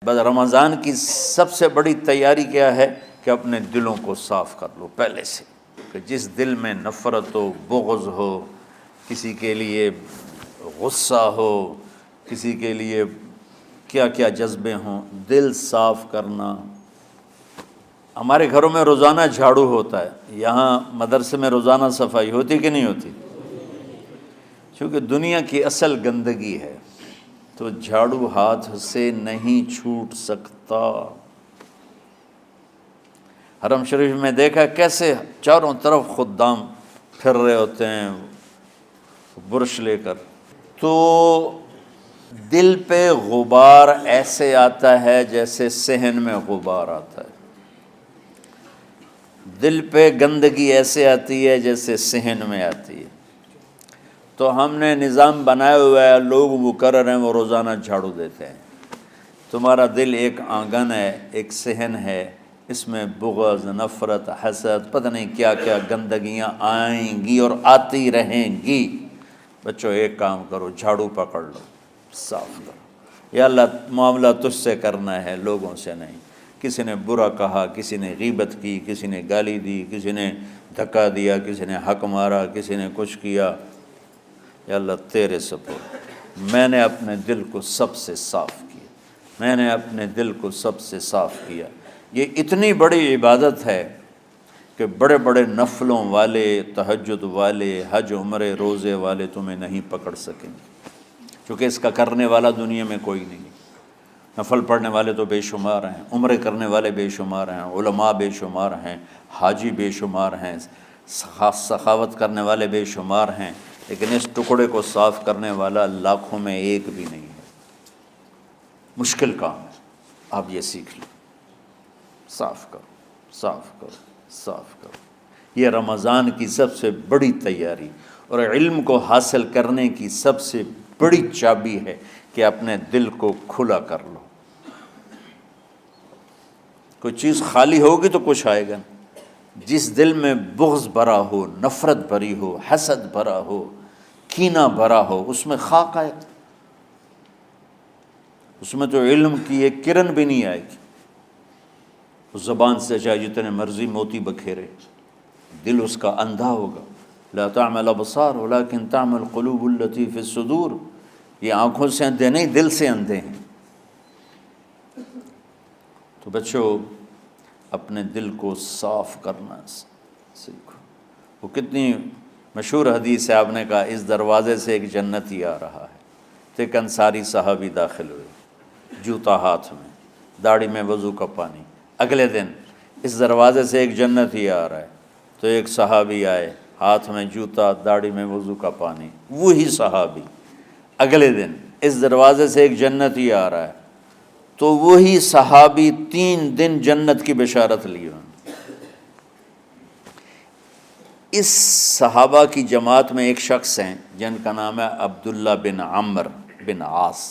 بس رمضان کی سب سے بڑی تیاری کیا ہے کہ اپنے دلوں کو صاف کر لو پہلے سے، کہ جس دل میں نفرت ہو، بغض ہو، کسی کے لیے غصہ ہو، کسی کے لیے کیا کیا جذبے ہوں، دل صاف کرنا۔ ہمارے گھروں میں روزانہ جھاڑو ہوتا ہے، یہاں مدرسے میں روزانہ صفائی ہوتی کہ نہیں ہوتی؟ چونکہ دنیا کی اصل گندگی ہے تو جھاڑو ہاتھ سے نہیں چھوٹ سکتا۔ حرم شریف میں دیکھا کیسے چاروں طرف خدام پھر رہے ہوتے ہیں برش لے کر، تو دل پہ غبار ایسے آتا ہے جیسے صحن میں غبار آتا ہے، دل پہ گندگی ایسے آتی ہے جیسے صحن میں آتی ہے۔ تو ہم نے نظام بنایا ہوا ہے، لوگ مقرر ہیں وہ روزانہ جھاڑو دیتے ہیں۔ تمہارا دل ایک آنگن ہے، ایک صحن ہے، اس میں بغض، نفرت، حسد، پتہ نہیں کیا کیا گندگیاں آئیں گی اور آتی رہیں گی۔ بچوں ایک کام کرو، جھاڑو پکڑ لو، صاف کرو۔ یا اللہ معاملہ تجھ سے کرنا ہے، لوگوں سے نہیں۔ کسی نے برا کہا، کسی نے غیبت کی، کسی نے گالی دی، کسی نے دھکا دیا، کسی نے حق مارا، کسی نے کچھ کیا، یا اللہ تیرے سپرد میں نے اپنے دل کو سب سے صاف کیا، میں نے اپنے دل کو سب سے صاف کیا۔ یہ اتنی بڑی عبادت ہے کہ بڑے بڑے نفلوں والے، تہجد والے، حج عمرے روزے والے تمہیں نہیں پکڑ سکیں گے، کیونکہ اس کا کرنے والا دنیا میں کوئی نہیں۔ نفل پڑھنے والے تو بے شمار ہیں، عمرے کرنے والے بے شمار ہیں، علماء بے شمار ہیں، حاجی بے شمار ہیں، سخاوت کرنے والے بے شمار ہیں، لیکن اس ٹکڑے کو صاف کرنے والا لاکھوں میں ایک بھی نہیں ہے۔ مشکل کام ہے، آپ یہ سیکھ لیں، صاف کرو، صاف کرو، صاف کرو۔ یہ رمضان کی سب سے بڑی تیاری اور علم کو حاصل کرنے کی سب سے بڑی چابی ہے کہ اپنے دل کو کھلا کر لو۔ کوئی چیز خالی ہوگی تو کچھ آئے گا۔ جس دل میں بغض بھرا ہو، نفرت بھری ہو، حسد بھرا ہو، کینہ بھرا ہو، اس میں خاک آئے، اس میں تو علم کی ایک کرن بھی نہیں آئے گی۔ اس زبان سے چاہے جتنے مرضی موتی بکھیرے، دل اس کا اندھا ہوگا۔ لا تعمى الابصار ولكن تعمى القلوب التي في الصدور۔ یہ آنکھوں سے اندھے نہیں، دل سے اندھے ہیں۔ تو بچوں اپنے دل کو صاف کرنا سیکھو۔ وہ کتنی مشہور حدیث ہے، آپ نے کہا اس دروازے سے ایک جنتی آ رہا ہے، تو ایک انصاری صحابی داخل ہوئے، جوتا ہاتھ میں، داڑھی میں وضو کا پانی۔ اگلے دن اس دروازے سے ایک جنتی آ رہا ہے، تو ایک صحابی آئے، ہاتھ میں جوتا، داڑھی میں وضو کا پانی، وہی صحابی۔ اگلے دن اس دروازے سے ایک جنتی آ رہا ہے، تو وہی صحابی 3 دن جنت کی بشارت لی انہوں نے۔ اس صحابہ کی جماعت میں ایک شخص ہیں جن کا نام ہے عبداللہ بن عمرو بن عاص۔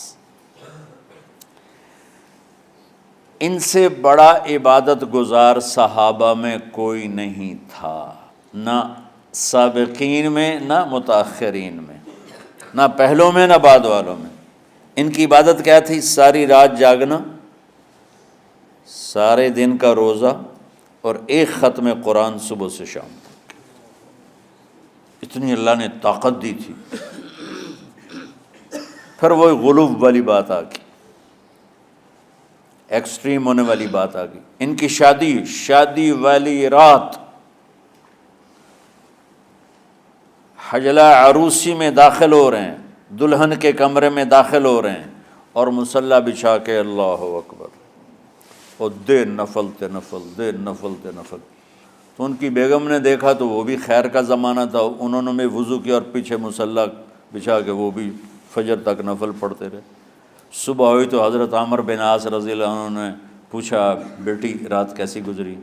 ان سے بڑا عبادت گزار صحابہ میں کوئی نہیں تھا، نہ سابقین میں نہ متاخرین میں، نہ پہلوں میں نہ بعد والوں میں۔ ان کی عبادت کیا تھی؟ ساری رات جاگنا، سارے دن کا روزہ، اور ایک ختم قرآن صبح سے شام تک۔ اتنی اللہ نے طاقت دی تھی۔ پھر وہ غلو والی بات آ گئی، ایکسٹریم ہونے والی بات آ گئی۔ ان کی شادی والی رات حجلہ عروسی میں داخل ہو رہے ہیں، دلہن کے کمرے میں داخل ہو رہے ہیں، اور مصلی بچھا کے اللہ اکبر، اور دے نفل تے نفل، دے نفل تے نفل۔ تو ان کی بیگم نے دیکھا تو وہ بھی خیر کا زمانہ تھا، انہوں نے بھی وضو کیا اور پیچھے مصلی بچھا کے وہ بھی فجر تک نفل پڑھتے رہے۔ صبح ہوئی تو حضرت عمرو بن عاص رضی اللہ عنہ نے پوچھا، بیٹی رات کیسی گزری؟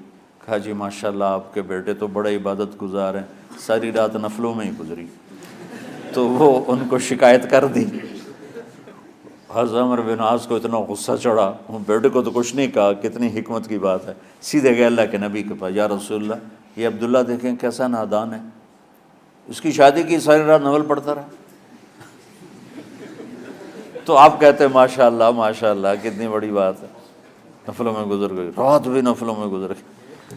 کہا جی ماشاءاللہ آپ کے بیٹے تو بڑے عبادت گزار ہیں، ساری رات نفلوں میں ہی گزری۔ تو وہ ان کو شکایت کر دی۔ حضرت عمرو بن عاص کو اتنا غصہ چڑھا، بیٹے کو تو کچھ نہیں کہا، کتنی حکمت کی بات ہے، سیدھے گئے اللہ کے نبی کے پاس، یا رسول اللہ یہ عبداللہ دیکھیں کیسا نادان ہے، اس کی شادی کی ساری رات نفل پڑھتا رہا۔ تو آپ کہتے ہیں ماشاءاللہ ماشاءاللہ کتنی بڑی بات ہے، نفلوں میں گزر گئی، رات بھی نفلوں میں گزر گئی۔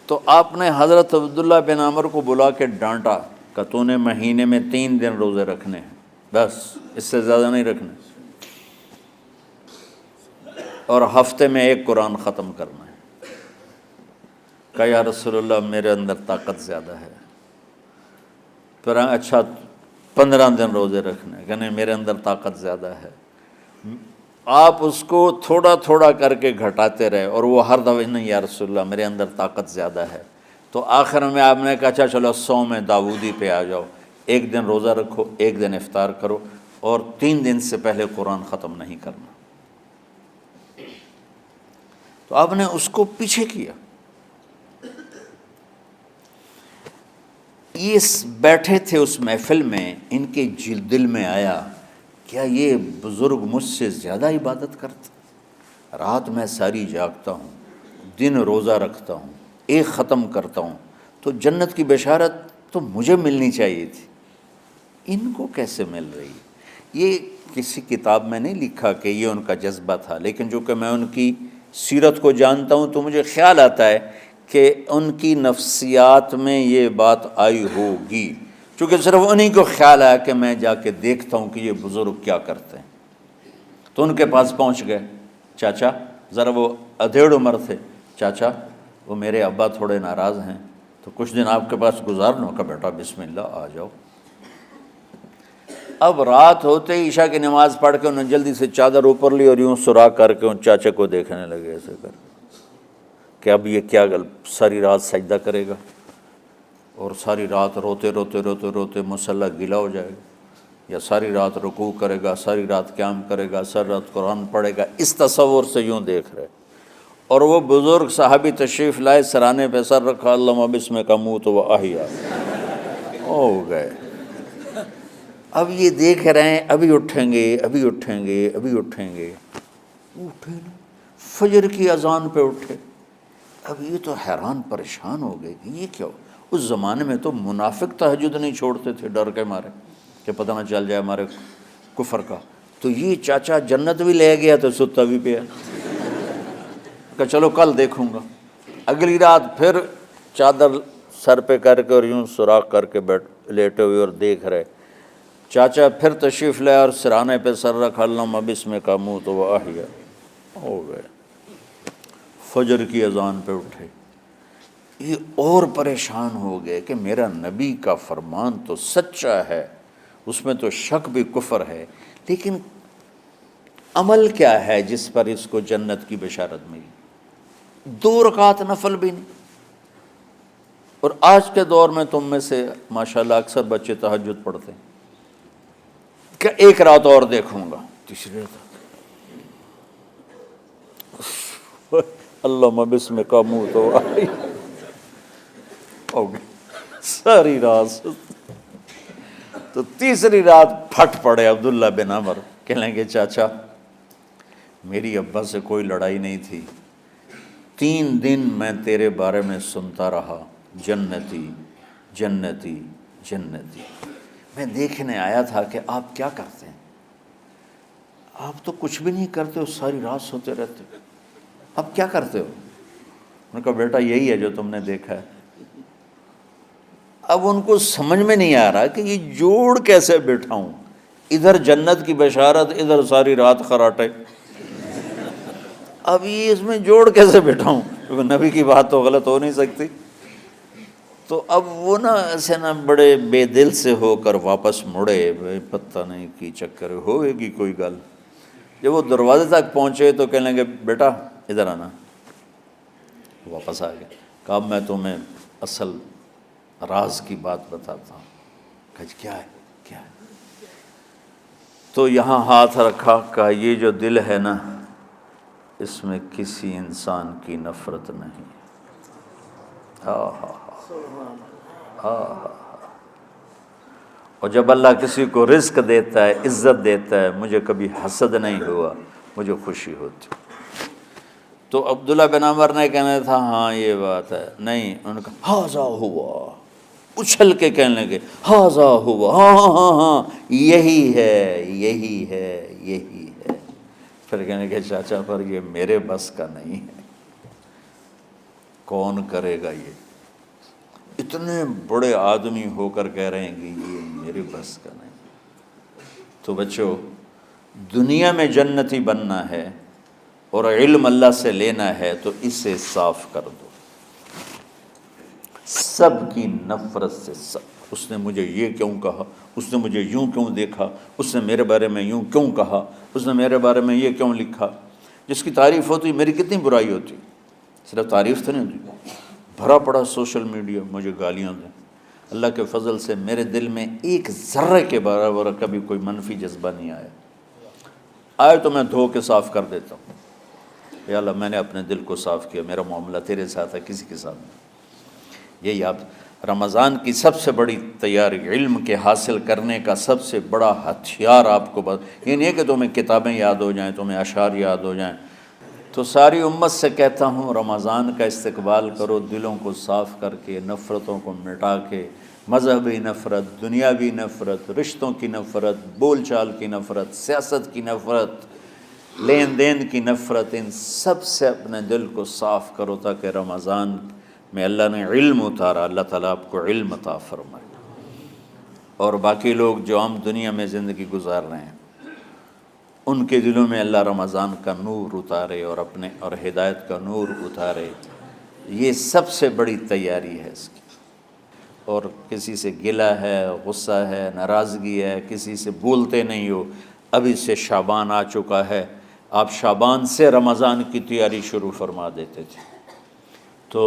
تو آپ نے حضرت عبداللہ بن عمر کو بلا کے ڈانٹا کہ تو نے مہینے میں 3 دن روزے رکھنے ہیں، بس اس سے زیادہ نہیں رکھنے، اور ہفتے میں 1 قرآن ختم کرنا ہے۔ کہا یا رسول اللہ میرے اندر طاقت زیادہ ہے۔ پھر اچھا 15 دن روزے رکھنے، کہ نہیں میرے اندر طاقت زیادہ ہے۔ آپ اس کو تھوڑا تھوڑا کر کے گھٹاتے رہے، اور وہ ہر دفعہ نہیں یا رسول اللہ میرے اندر طاقت زیادہ ہے۔ تو آخر میں آپ نے کہا اچھا چلو صوم داؤدی پہ آ جاؤ، 1 دن روزہ رکھو، 1 دن افطار کرو، اور 3 دن سے پہلے قرآن ختم نہیں کرنا۔ تو آپ نے اس کو پیچھے کیا۔ یہ بیٹھے تھے اس محفل میں، ان کے دل میں آیا کیا یہ بزرگ مجھ سے زیادہ عبادت کرتا؟ رات میں ساری جاگتا ہوں، دن روزہ رکھتا ہوں، 1 ختم کرتا ہوں، تو جنت کی بشارت تو مجھے ملنی چاہیے تھی، ان کو کیسے مل رہی؟ یہ کسی کتاب میں نہیں لکھا کہ یہ ان کا جذبہ تھا، لیکن جو کہ میں ان کی سیرت کو جانتا ہوں تو مجھے خیال آتا ہے کہ ان کی نفسیات میں یہ بات آئی ہوگی، چونکہ صرف انہی کو خیال آیا کہ میں جا کے دیکھتا ہوں کہ یہ بزرگ کیا کرتے ہیں۔ تو ان کے پاس پہنچ گئے، چاچا ذرا، وہ ادھیڑ عمر تھے، چاچا وہ میرے ابا تھوڑے ناراض ہیں، تو کچھ دن آپ کے پاس گزار لوں؟ کا بیٹا بسم اللہ آ جاؤ۔ اب رات ہوتے ہی عشاء کی نماز پڑھ کے انہوں نے جلدی سے چادر اوپر لی اور یوں سراغ کر کے ان چاچا کو دیکھنے لگے ایسے کر کہ اب یہ کیا ساری رات سجدہ کرے گا، اور ساری رات روتے روتے روتے روتے مصلی گیلا ہو جائے گا، یا ساری رات رکوع کرے گا، ساری رات قیام کرے گا، ساری رات قرآن پڑھے گا، اس تصور سے یوں دیکھ رہے۔ اور وہ بزرگ صحابی تشریف لائے، سرانے پہ سر رکھا، اللہم بسمک اموت و احیا، ہو گئے۔ اب یہ دیکھ رہے ہیں ابھی اٹھیں گے، ابھی اٹھیں گے، ابھی اٹھیں گے، اٹھے نا، فجر کی اذان پہ اٹھے۔ اب یہ تو حیران پریشان ہو گئے کہ یہ کیا ہو؟ اس زمانے میں تو منافق تہجد نہیں چھوڑتے تھے ڈر کے مارے کہ پتہ نہ چل جائے ہمارے کفر کا، تو یہ چاچا جنت بھی لے گیا تو ستا بھی پیا کہ چلو کل دیکھوں گا۔ اگلی رات پھر چادر سر پہ کر کے اور یوں سوراخ کر کے لیٹے ہوئے اور دیکھ رہے۔ چاچا پھر تشریف لائے اور سرانے پہ سر رکھا، اللہم بسمک اموت و احیا، ہو گئے۔ فجر کی اذان پہ اٹھے، یہ اور پریشان ہو گئے کہ میرا نبی کا فرمان تو سچا ہے، اس میں تو شک بھی کفر ہے، لیکن عمل کیا ہے جس پر اس کو جنت کی بشارت ملی؟ 2 رکعت نفل بھی نہیں۔ اور آج کے دور میں تم میں سے ماشاءاللہ اکثر بچے تہجد پڑھتے ہیں کہ 1 رات اور دیکھوں گا، تیسری رات اللہم بسمک اموت و احیا، ہو گئی ساری رات۔ تو تیسری رات پھٹ پڑے عبداللہ بن عمر، کہنے لگے چاچا میری ابا سے کوئی لڑائی نہیں تھی، 3 دن میں تیرے بارے میں سنتا رہا، جنتی جنتی جنتی۔ میں دیکھنے آیا تھا کہ آپ کیا کرتے ہیں، آپ تو کچھ بھی نہیں کرتے ہو، ساری رات سوتے رہتے ہو، اب کیا کرتے ہو؟ انہوں نے کہا بیٹا یہی ہے جو تم نے دیکھا ہے۔ اب ان کو سمجھ میں نہیں آ رہا کہ یہ جوڑ کیسے بٹھاؤں، ادھر جنت کی بشارت، ادھر ساری رات خراٹے، اب یہ اس میں جوڑ کیسے بٹھاؤں، کیونکہ نبی کی بات تو غلط ہو نہیں سکتی۔ تو اب وہ نا ایسے نا بڑے بے دل سے ہو کر واپس مڑے، پتہ نہیں کی چکر ہوئے گی کوئی گل۔ جب وہ دروازے تک پہنچے تو کہنے لگے بیٹا ادھر آنا، واپس آ گئے۔ کہا میں تمہیں اصل راز کی بات بتاتا ہوں۔ کہا کیا ہے کیا ہے؟ تو یہاں ہاتھ رکھا، کہا یہ جو دل ہے نا اس میں کسی انسان کی نفرت نہیں۔ اور جب اللہ کسی کو رزق دیتا ہے، عزت دیتا ہے، مجھے کبھی حسد نہیں ہوا، مجھے خوشی ہوتی۔ تو عبداللہ بن عمر نے کہنا تھا ہاں یہ بات ہے، نہیں، انہوں نے کہا ہاذا ہوا، اچھل کے کہنے لگے ہاذا ہوا، ہاں ہاں ہاں ہاں یہی ہے یہی ہے یہی ہے۔ پھر کہنے لگے چاچا پر یہ میرے بس کا نہیں ہے، کون کرے گا یہ؟ اتنے بڑے آدمی ہو کر کہہ رہے ہیں کہ یہ میرے بس کا نہیں۔ تو بچوں، دنیا میں جنتی بننا ہے اور علم اللہ سے لینا ہے تو اسے صاف کر دو، سب کی نفرت سے۔ سب، اس نے مجھے یہ کیوں کہا، اس نے مجھے یوں کیوں دیکھا، اس نے میرے بارے میں یوں کیوں کہا، اس نے میرے بارے میں یہ کیوں لکھا۔ جس کی تعریف ہوتی میری کتنی برائی ہوتی، صرف تعریف تو نہیں ہوتی، بھرا پڑا سوشل میڈیا مجھے گالیاں دیں۔ اللہ کے فضل سے میرے دل میں ایک ذرے کے برابر کبھی کوئی منفی جذبہ نہیں آیا، آئے تو میں دھو کے صاف کر دیتا ہوں، یا اللہ میں نے اپنے دل کو صاف کیا، میرا معاملہ تیرے ساتھ ہے، کسی کے ساتھ نہیں۔ یہی آپ رمضان کی سب سے بڑی تیاری، علم کے حاصل کرنے کا سب سے بڑا ہتھیار آپ کو یہ نہیں ہے کہ تمہیں کتابیں یاد ہو جائیں، تمہیں اشعار یاد ہو جائیں۔ تو ساری امت سے کہتا ہوں رمضان کا استقبال کرو، دلوں کو صاف کر کے، نفرتوں کو مٹا کے، مذہبی نفرت، دنیاوی نفرت، رشتوں کی نفرت، بول چال کی نفرت، سیاست کی نفرت، لین دین کی نفرت، ان سب سے اپنے دل کو صاف کرو تاکہ رمضان میں اللہ نے علم اتارا، اللہ تعالیٰ آپ کو علم عطا فرمائے، اور باقی لوگ جو عام دنیا میں زندگی گزار رہے ہیں ان کے دلوں میں اللہ رمضان کا نور اتارے اور اپنے اور ہدایت کا نور اتارے۔ یہ سب سے بڑی تیاری ہے اس کی۔ اور کسی سے گلہ ہے، غصہ ہے، ناراضگی ہے، کسی سے بولتے نہیں ہو، ابھی سے شعبان آ چکا ہے، آپ شعبان سے رمضان کی تیاری شروع فرما دیتے تھے، تو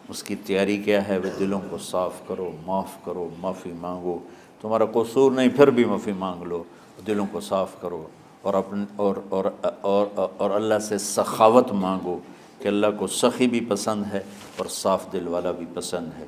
اس کی تیاری کیا ہے؟ وہ دلوں کو صاف کرو، معاف کرو، معافی مانگو، تمہارا قصور نہیں پھر بھی معافی مانگ لو، دلوں کو صاف کرو، اور اپنے اور اللہ سے سخاوت مانگو کہ اللہ کو سخی بھی پسند ہے اور صاف دل والا بھی پسند ہے۔